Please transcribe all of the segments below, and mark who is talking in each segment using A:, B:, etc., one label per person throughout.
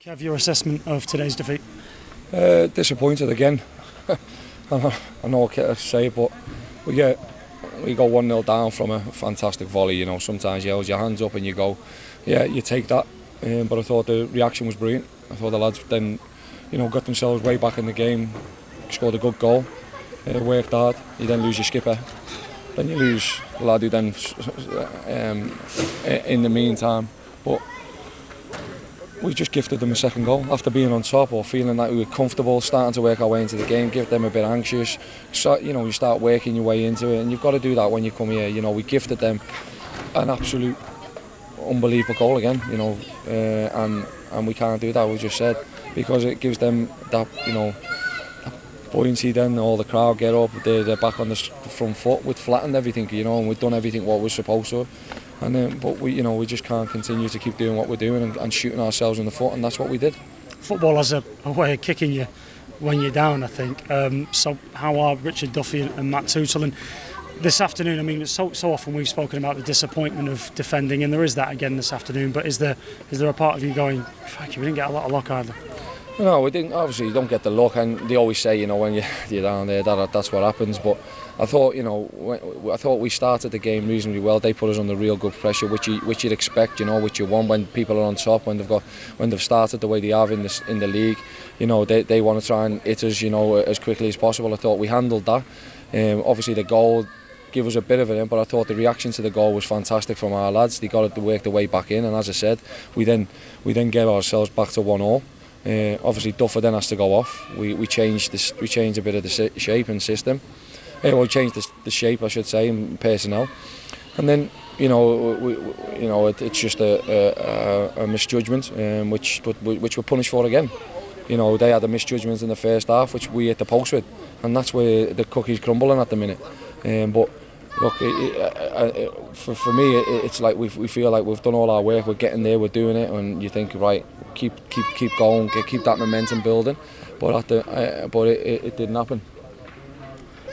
A: Kev, your assessment of today's defeat?
B: Disappointed again. I know what to say, but we go 1-0 down from a fantastic volley. You know, sometimes you hold your hands up and you go, yeah, you take that. But I thought the reaction was brilliant. I thought the lads then, got themselves way back in the game, scored a good goal, worked hard. You then lose your skipper, then you lose the lad who then, in the meantime. But we just gifted them a second goal after being on top or feeling that we were comfortable, starting to work our way into the game, give them a bit anxious. So, you start working your way into it, and you've got to do that when you come here. We gifted them an absolute unbelievable goal again, and we can't do that, we just said, because it gives them that, buoyancy. Then all the crowd get up, they're back on the front foot. We'd flattened everything, and we'd done everything what we're supposed to. And but we just can't continue to keep doing what we're doing and shooting ourselves in the foot, and that's what we did.
A: Football has a way of kicking you when you're down, I think. So how are Richard Duffy and Matt Tootle? And this afternoon, I mean, so often we've spoken about the disappointment of defending, and there is that again this afternoon. But is there a part of you going, fuck, we didn't get a lot of luck either?
B: No, we didn't. Obviously, you don't get the luck, and they always say, when you're down there, that's what happens. But I thought, I thought we started the game reasonably well. They put us under real good pressure, which you'd expect, which you want when people are on top, when they've started the way they have in the league. They want to try and hit us, as quickly as possible. I thought we handled that. Obviously, the goal gave us a bit of it in, but I thought the reaction to the goal was fantastic from our lads. They got to work their way back in, and as I said, we then get ourselves back to 1-1. Obviously, Duffer then has to go off. We changed a bit of the shape and system. We changed the shape, I should say, and personnel. And then, it's just a misjudgment, which we're punished for again. They had a misjudgment in the first half, which we hit the post with, and that's where the cookie's crumbling at the minute. But look, for me, it's like we feel like we've done all our work. We're getting there, we're doing it, and you think, right, keep going, keep that momentum building. But it didn't happen.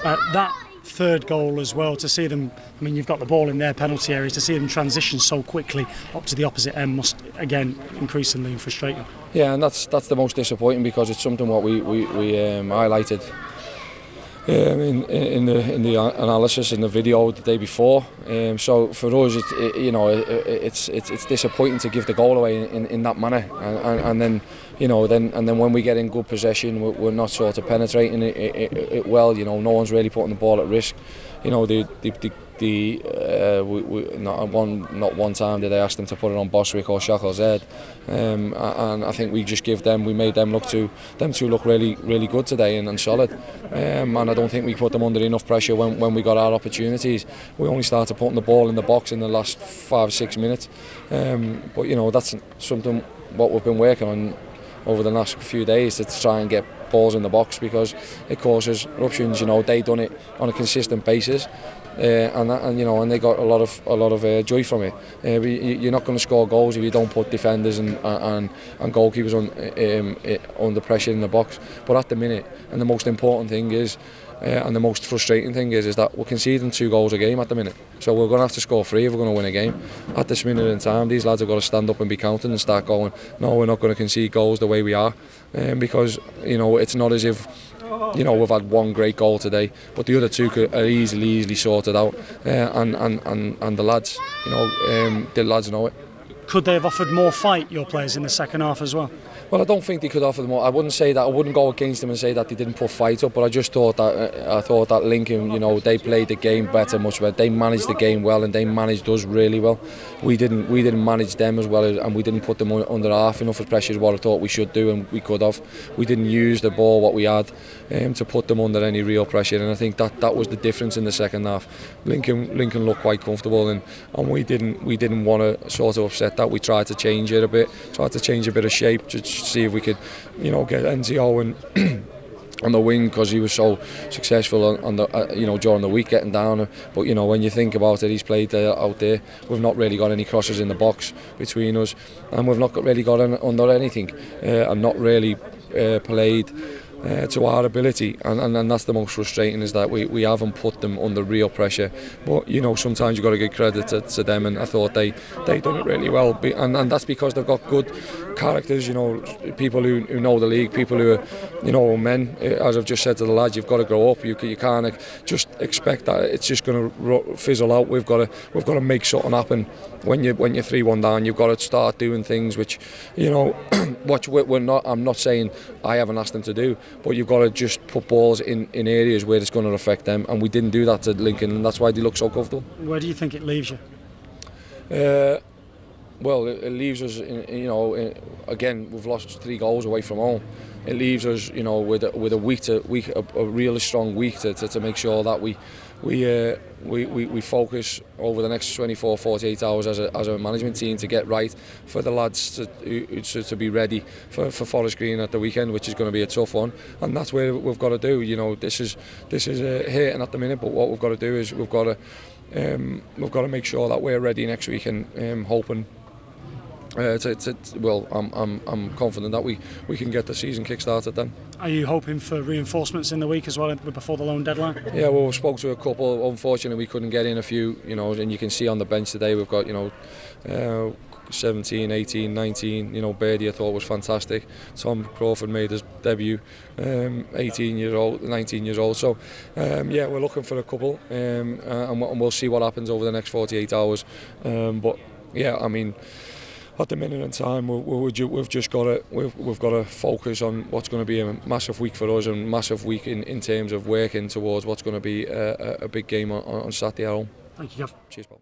A: That third goal as well, to see them, I mean, you've got the ball in their penalty areas, to see them transition so quickly up to the opposite end must, again, increasingly frustrate you. Yeah,
B: and that's the most disappointing, because it's something what we highlighted in the analysis in the video the day before. So for us, it's disappointing to give the goal away in that manner, and then when we get in good possession, we're not sort of penetrating it well. No one's really putting the ball at risk. Not one time did I ask them to put it on Boswick or Shackle's head, and I think we made them two look really, really good today and solid, and I don't think we put them under enough pressure when we got our opportunities. We only started putting the ball in the box in the last 5 or 6 minutes, but that's something what we've been working on over the last few days, to try and get balls in the box, because it causes eruptions. They done it on a consistent basis, and they got a lot of joy from it. You're not going to score goals if you don't put defenders and goalkeepers under pressure in the box. But at the minute, and the most important thing is, and the most frustrating thing is that we're conceding 2 goals a game at the minute. So we're going to have to score 3 if we're going to win a game. At this minute in time, these lads have got to stand up and be counting and start going, no, we're not going to concede goals the way we are, because it's not as if we've had one great goal today, but the other 2 are easily sorted out, and the lads, the lads know it.
A: Could they have offered more fight, your players, in the second half as well?
B: Well, I don't think they could offer more. I wouldn't say that. I wouldn't go against them and say that they didn't put fight up. But I just thought that Lincoln, they played the game much better. They managed the game well, and they managed us really well. We didn't manage them as well, and we didn't put them under half enough of pressure as what I thought we should do, and we could have. We didn't use the ball what we had to put them under any real pressure, and I think that was the difference in the second half. Lincoln looked quite comfortable, and we didn't want to sort of upset that. We tried to change it a bit, tried to change a bit of shape to see if we could, get NZO on the wing, because he was so successful on the during the week getting down. But when you think about it, he's played out there. We've not really got any crosses in the box between us, and we've not really got under anything, and not really played to our ability, and that's the most frustrating, is that we haven't put them under real pressure. But you know, sometimes you've got to give credit to them, and I thought they done it really well, and that's because they've got good characters, you know, people who know the league, people who are, you know, men. As I've just said to the lads, you've got to grow up. You can't just expect that it's just going to fizzle out. We've got to make something happen. When you're 3-1 down, you've got to start doing things which, you know, I'm not saying I haven't asked them to do, but you've got to just put balls in areas where it's going to affect them, and we didn't do that to Lincoln, and that's why they look so comfortable.
A: Where do you think it leaves you?
B: Well, it leaves us, you know, again, we've lost 3 goals away from home. It leaves us, you know, with a really strong week to make sure that we focus over the next 24-48 hours as a management team to get right for the lads to be ready for Forest Green at the weekend, which is going to be a tough one, and that's where we've got to do. You know, this is hurting at the minute, but what we've got to do is we've got to make sure that we're ready next week, and hoping. Well, I'm confident that we can get the season kick-started then.
A: Are you hoping for reinforcements in the week as well before the loan deadline?
B: Yeah, well, we spoke to a couple. Unfortunately, we couldn't get in a few, you know, and you can see on the bench today we've got, you know, 17, 18, 19, you know, Birdie I thought was fantastic. Tom Crawford made his debut, 18 years old, 19 years old. So, yeah, we're looking for a couple, and we'll see what happens over the next 48 hours. But yeah, I mean, at the minute in time, we've just got to focus on what's going to be a massive week for us, and massive week in terms of working towards what's going to be a big game on Saturday at home.
A: Thank you, Gav.
B: Cheers, Bob.